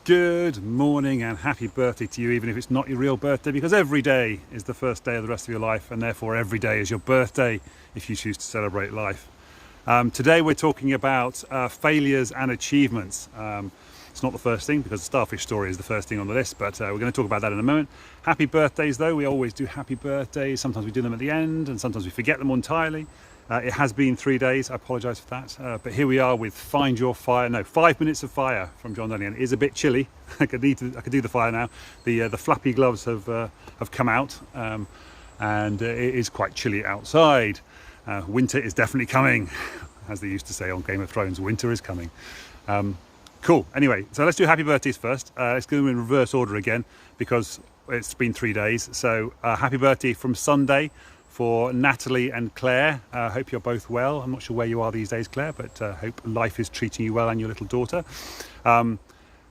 Good morning and happy birthday to you, even if it's not your real birthday, because every day is the first day of the rest of your life, and therefore every day is your birthday if you choose to celebrate life. Today we're talking about failures and achievements. It's not the first thing because the starfish story is the first thing on the list, but we're going to talk about that in a moment. Happy birthdays though, we always do happy birthdays. Sometimes we do them at the end and sometimes we forget them entirely. It has been 3 days, I apologise for that, but here we are with 5 Minutes of Fire from John Lianne. It is a bit chilly. I could do the fire now. The flappy gloves have come out, and it is quite chilly outside. Winter is definitely coming, as they used to say on Game of Thrones. Winter is coming. Cool. Anyway, so let's do happy birthdays first. Let's go in reverse order again because it's been 3 days. So happy birthday from Sunday for Natalie and Claire. Hope you're both well. I'm not sure where you are these days, Claire, but hope life is treating you well and your little daughter.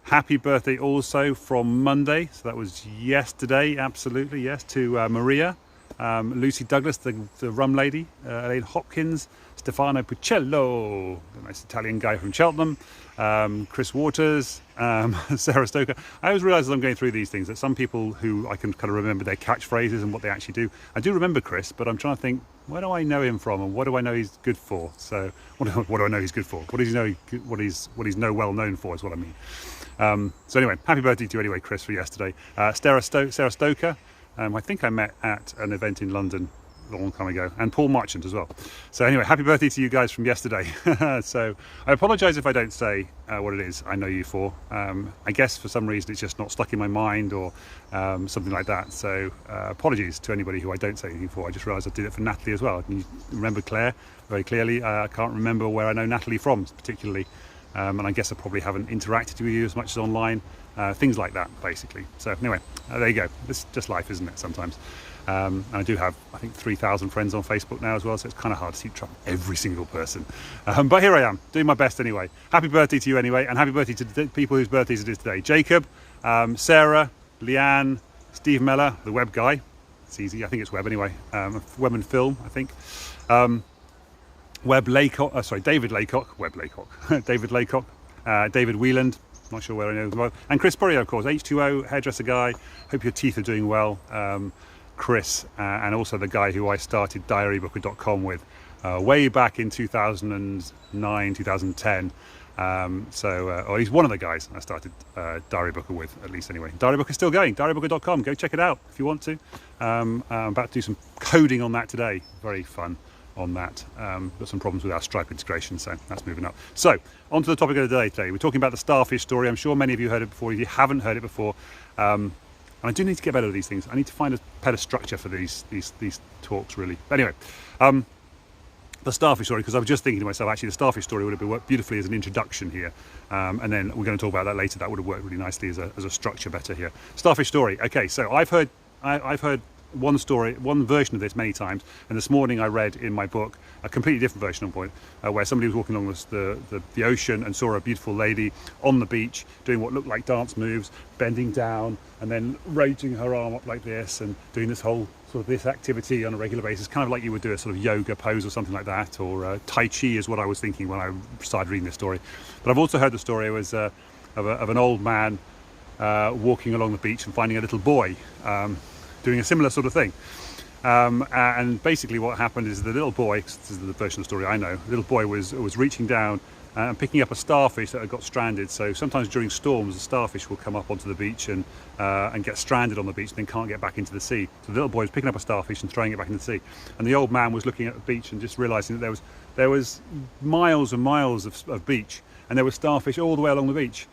Happy birthday also from Monday, so that was yesterday, absolutely, yes, to Maria, Lucy Douglas, the rum lady, Elaine Hopkins, Stefano Puccello, the nice Italian guy from Cheltenham, Chris Waters, Sarah Stoker. I always realise as I'm going through these things that some people who I can kind of remember their catchphrases and what they actually do. I do remember Chris, but I'm trying to think, where do I know him from and what do I know he's good for? So what do I know he's good for? What does he know? What he's well known for is what I mean. So anyway, happy birthday to you anyway, Chris, for yesterday. Sarah Stoker, I think I met at an event in London a long time ago, and Paul Marchant as well. So anyway, happy birthday to you guys from yesterday. So I apologise if I don't say what it is I know you for. I guess for some reason it's just not stuck in my mind or something like that. So apologies to anybody who I don't say anything for. I just realised I did it for Natalie as well. Can you remember Claire very clearly? I can't remember where I know Natalie from particularly. And I guess I probably haven't interacted with you as much as online, things like that basically. So anyway, there you go. It's just life, isn't it, sometimes? And I do have, I think, 3,000 friends on Facebook now as well, so it's kind of hard to keep track of every single person. But here I am, doing my best anyway. Happy birthday to you anyway, and happy birthday to the people whose birthdays it is today. Jacob, Sarah, Lianne, Steve Meller, the web guy. It's easy, I think it's web anyway. Web and film, I think. David Laycock, David Laycock, David Wheeland, not sure where I know as well, and Chris Burry, of course, H2O, hairdresser guy, hope your teeth are doing well, Chris, and also the guy who I started diarybooker.com with way back in 2009, 2010, or he's one of the guys I started Diary Booker with, at least anyway. Diary Booker is still going, diarybooker.com, go check it out if you want to. I'm about to do some coding on that today, very fun on that. Got some problems with our Stripe integration, so that's moving up. So on to the topic of the day today. We're talking about the starfish story. I'm sure many of you heard it before. If you haven't heard it before, and I do need to get better at these things. I need to find a better structure for these talks, really. But anyway, the starfish story, because I was just thinking to myself, actually the starfish story would have worked beautifully as an introduction here, and then we're going to talk about that later. That would have worked really nicely as a structure better here. Starfish story. Okay, so I've heard one version of this many times, and this morning I read in my book a completely different version of it, where somebody was walking along the ocean and saw a beautiful lady on the beach doing what looked like dance moves, bending down and then raising her arm up like this and doing this whole sort of this activity on a regular basis, kind of like you would do a sort of yoga pose or something like that, or Tai Chi is what I was thinking when I started reading this story. But I've also heard the story of an old man walking along the beach and finding a little boy doing a similar sort of thing, and basically what happened is the little boy, this is the version of the story I know, the little boy was reaching down and picking up a starfish that had got stranded. So sometimes during storms the starfish will come up onto the beach and get stranded on the beach and then can't get back into the sea. So the little boy was picking up a starfish and throwing it back into the sea, and the old man was looking at the beach and just realizing that there was miles and miles of beach, and there were starfish all the way along the beach.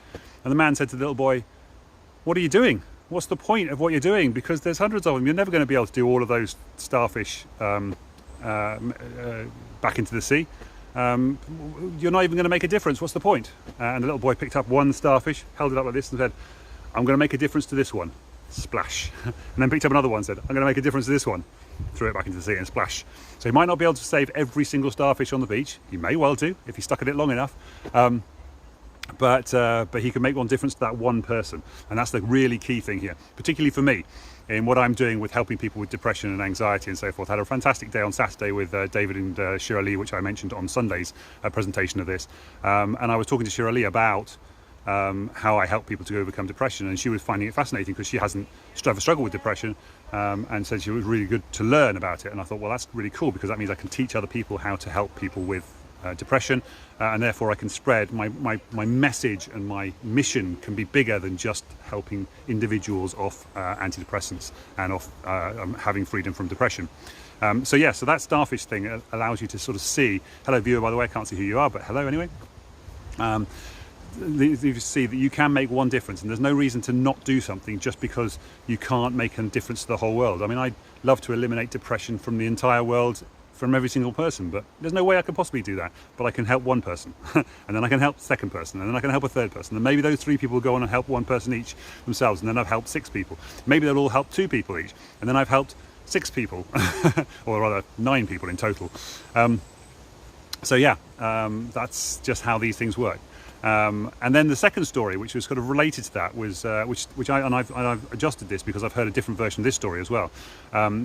And the man said to the little boy, "What are you doing? What's the point of what you're doing? Because there's hundreds of them. You're never going to be able to do all of those starfish back into the sea. You're not even going to make a difference. What's the point?" And the little boy picked up one starfish, held it up like this and said, "I'm going to make a difference to this one." Splash. And then picked up another one and said, "I'm going to make a difference to this one." Threw it back into the sea and splash. So he might not be able to save every single starfish on the beach. He may well do if he stuck at it long enough. But he can make one difference to that one person, and that's the really key thing here, particularly for me in what I'm doing with helping people with depression and anxiety and so forth. I had a fantastic day on Saturday with David and Shirley, which I mentioned on Sunday's presentation of this, and I was talking to Shirley about how I help people to overcome depression, and she was finding it fascinating because she hasn't ever struggled with depression, and said she was really good to learn about it. And I thought, well, that's really cool, because that means I can teach other people how to help people with depression, and therefore I can spread my message, and my mission can be bigger than just helping individuals off antidepressants and off having freedom from depression. So that starfish thing allows you to sort of see, hello viewer, by the way, I can't see who you are, but hello anyway. You see that you can make one difference, and there's no reason to not do something just because you can't make a difference to the whole world. I mean, I'd love to eliminate depression from the entire world, from every single person, but there's no way I could possibly do that. But I can help one person, and then I can help the second person, and then I can help a third person, and maybe those 3 people will go on and help one person each themselves, and then I've helped 6 people. Maybe they'll all help 2 people each, and then I've helped 6 people, or rather 9 people in total. That's just how these things work. And then the second story, which was kind of related to that, was I've adjusted this because I've heard a different version of this story as well,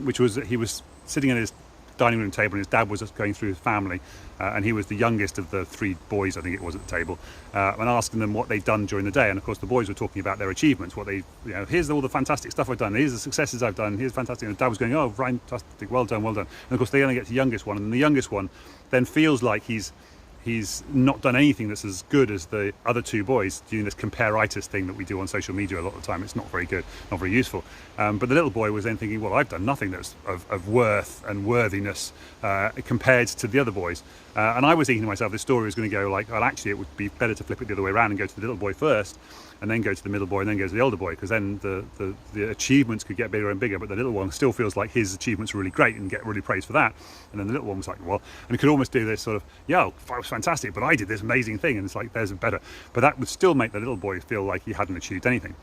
which was that he was sitting at his dining room table, and his dad was just going through his family, and he was the youngest of the 3 boys, I think it was, at the table, and asking them what they'd done during the day. And of course the boys were talking about their achievements, what they, here's all the fantastic stuff I've done, here's the successes I've done, here's fantastic. And the dad was going, oh, fantastic, well done, well done. And of course they only get to the youngest one, and the youngest one then feels like he's not done anything that's as good as the other 2 boys, doing this compare-itis thing that we do on social media a lot of the time. It's not very good, not very useful. But the little boy was then thinking, well, I've done nothing that's of worth and worthiness compared to the other boys. And I was thinking to myself, this story was going to go like, well, actually it would be better to flip it the other way around and go to the little boy first, and then go to the middle boy, and then go to the older boy, because then the achievements could get bigger and bigger, but the little one still feels like his achievements were really great and get really praised for that. And then the little one was like, well, and he could almost do this sort of, yeah, I was fantastic, but I did this amazing thing, and it's like, there's a better. But that would still make the little boy feel like he hadn't achieved anything.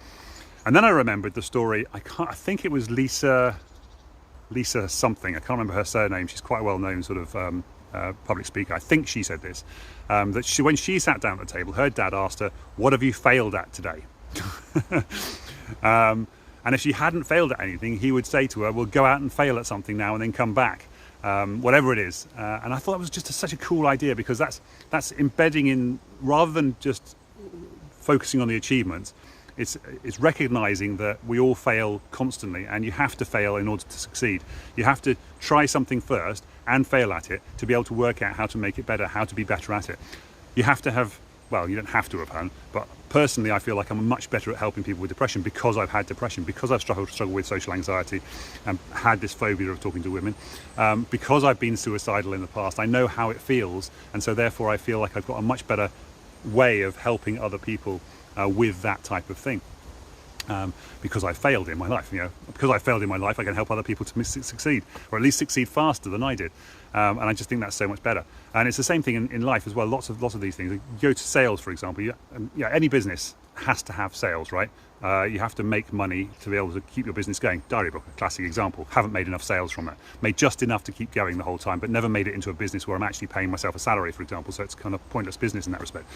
And then I remembered the story, I think it was Lisa something, I can't remember her surname, she's quite a well-known sort of public speaker. I think she said this, that when she sat down at the table, her dad asked her, what have you failed at today? And if she hadn't failed at anything, he would say to her, well, go out and fail at something now and then come back, whatever it is. And I thought it was just such a cool idea, because that's embedding in, rather than just focusing on the achievements, it's recognizing that we all fail constantly, and you have to fail in order to succeed. You have to try something first and fail at it to be able to work out how to make it better, how to be better at it. You have to have, well, you don't have to have, but personally I feel like I'm much better at helping people with depression because I've had depression, because I've struggled with social anxiety and had this phobia of talking to women, because I've been suicidal in the past. I know how it feels, and so therefore I feel like I've got a much better way of helping other people with that type of thing. Because I failed in my life, because I failed in my life, I can help other people to succeed, or at least succeed faster than I did. And I just think that's so much better. And it's the same thing in life as well. Lots of these things. You go to sales, for example. Any business has to have sales, right? You have to make money to be able to keep your business going. Diary book, a classic example. Haven't made enough sales from it. Made just enough to keep going the whole time, but never made it into a business where I'm actually paying myself a salary, for example. So it's kind of pointless business in that respect.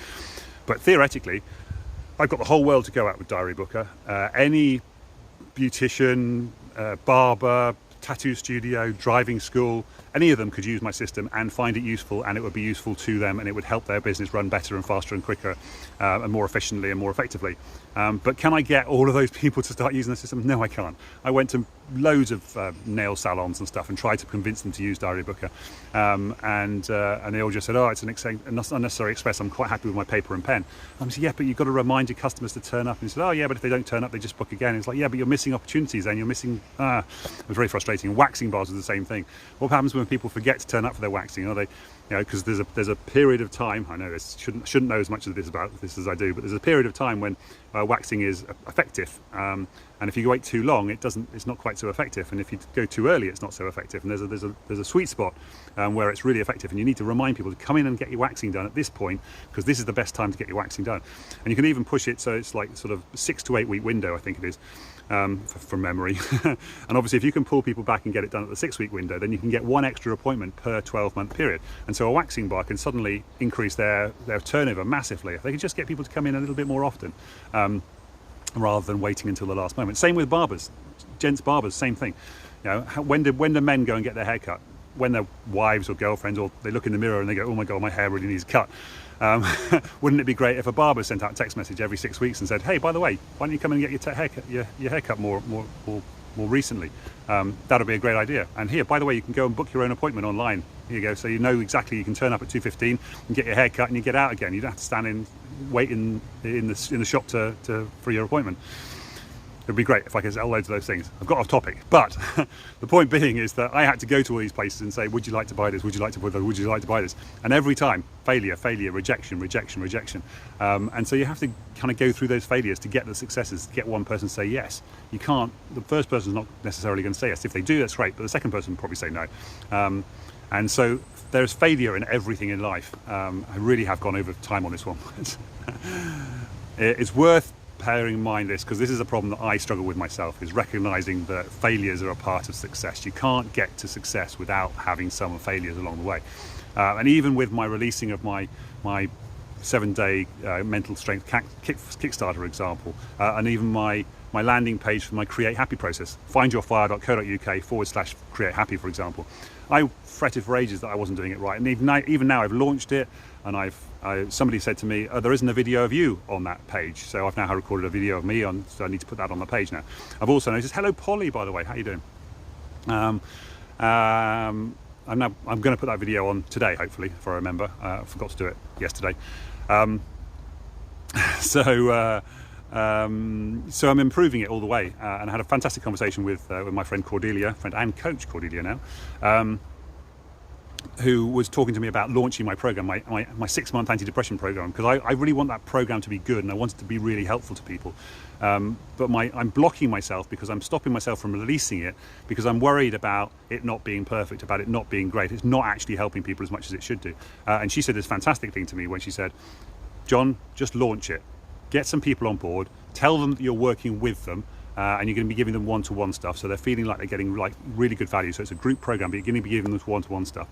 But theoretically, I've got the whole world to go at with Diary Booker. Any beautician, barber, tattoo studio, driving school, any of them could use my system and find it useful, and it would be useful to them, and it would help their business run better and faster and quicker and more efficiently and more effectively. But can I get all of those people to start using the system? No, I can't. I went to loads of nail salons and stuff and tried to convince them to use Diary Booker, and they all just said, oh, it's an unnecessary expense, I'm quite happy with my paper and pen. I said, yeah, but you've got to remind your customers to turn up. And he said, oh yeah, but if they don't turn up, they just book again. It's like, yeah, but you're missing opportunities, and you're missing, it was very frustrating. Waxing bars are the same thing. What happens when people forget to turn up for their waxing? Are they, because there's a period of time, I know this, shouldn't know as much of this about this as I do, but there's a period of time when waxing is effective, and if you wait too long, it's not quite so effective, and if you go too early, it's not so effective. And there's a sweet spot where it's really effective, and you need to remind people to come in and get your waxing done at this point, because this is the best time to get your waxing done. And you can even push it so it's like sort of 6 to 8 week window, I think it is, from memory. And obviously if you can pull people back and get it done at the 6 week window, then you can get 1 extra appointment per 12-month period. And so a waxing bar can suddenly increase their turnover massively if they can just get people to come in a little bit more often, rather than waiting until the last moment. Same with barbers, gents barbers, same thing. When do men go and get their hair cut? When their wives or girlfriends, or they look in the mirror and they go, oh my god, my hair really needs a cut. Wouldn't it be great if a barber sent out a text message every 6 weeks and said, hey, by the way, why don't you come and get your haircut more recently? That would be a great idea. And here, by the way, you can go and book your own appointment online. Here you go. So you know exactly, you can turn up at 2:15 and get your hair cut and you get out again. You don't have to stand wait in the shop for your appointment. It'd be great if I could sell loads of those things. I've got off topic, but the point being is that I had to go to all these places and say, would you like to buy this? Would you like to buy that? Would you like to buy this? And every time, failure, rejection. And so you have to kind of go through those failures to get the successes, to get one person to say yes. You can't, the first person's not necessarily going to say yes. If they do, that's great, but the second person will probably say no. And so there's failure in everything in life. I really have gone over time on this one. It's worth bearing in mind this, because this is a problem that I struggle with myself, is recognizing that failures are a part of success. You can't get to success without having some failures along the way. And even with my releasing of my 7-day mental strength Kickstarter example, and even my landing page for my Create Happy process, findyourfire.co.uk/Create Happy, for example. I fretted for ages that I wasn't doing it right, and even now I've launched it, and somebody said to me, there isn't a video of you on that page, so I've now recorded a video of me on, so I need to put that on the page now. I've also noticed, hello Polly, by the way, how you doing? I'm going to put that video on today, hopefully, if I remember. I forgot to do it yesterday. So I'm improving it all the way, and I had a fantastic conversation with my friend Cordelia, friend and coach Cordelia now, who was talking to me about launching my program, my 6-month anti-depression program, because I really want that program to be good and I want it to be really helpful to people. But I'm blocking myself because I'm stopping myself from releasing it because I'm worried about it not being perfect, about it not being great. It's not actually helping people as much as it should do. And she said this fantastic thing to me when she said, John, just launch it. Get some people on board, tell them that you're working with them, and you're going to be giving them one-to-one stuff, so they're feeling like they're getting really good value. So it's a group program, but you're going to be giving them one-to-one stuff.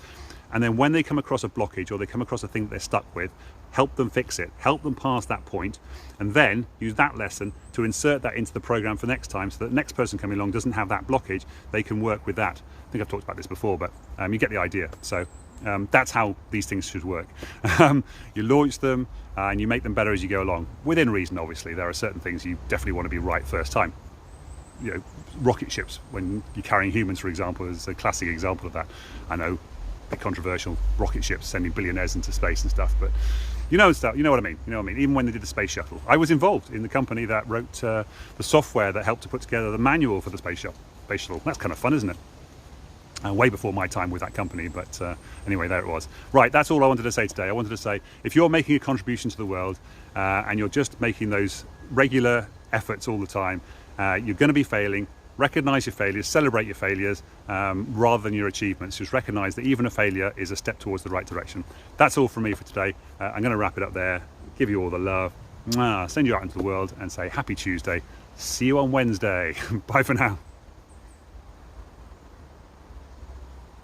And then when they come across a blockage or they come across a thing that they're stuck with, help them fix it, help them pass that point, and then use that lesson to insert that into the program for next time, so that the next person coming along doesn't have that blockage. They can work with that. I think I've talked about this before, but you get the idea. So that's how these things should work. You launch them and you make them better as you go along, within reason. Obviously there are certain things you definitely want to be right first time. You know, rocket ships, when you're carrying humans, for example, is a classic example of that. I know, a bit controversial, rocket ships sending billionaires into space and stuff, but you know what I mean. Even when they did the space shuttle, I was involved in the company that wrote the software that helped to put together the manual for the space shuttle. That's kind of fun, isn't it? Way before my time with that company, but anyway, there it was. Right, that's all I wanted to say today. I wanted to say, if you're making a contribution to the world and you're just making those regular efforts all the time, you're going to be failing. Recognize your failures, celebrate your failures rather than your achievements. Just recognize that even a failure is a step towards the right direction. That's all from me for today. I'm going to wrap it up there, give you all the love, send you out into the world and say happy Tuesday. See you on Wednesday. Bye for now.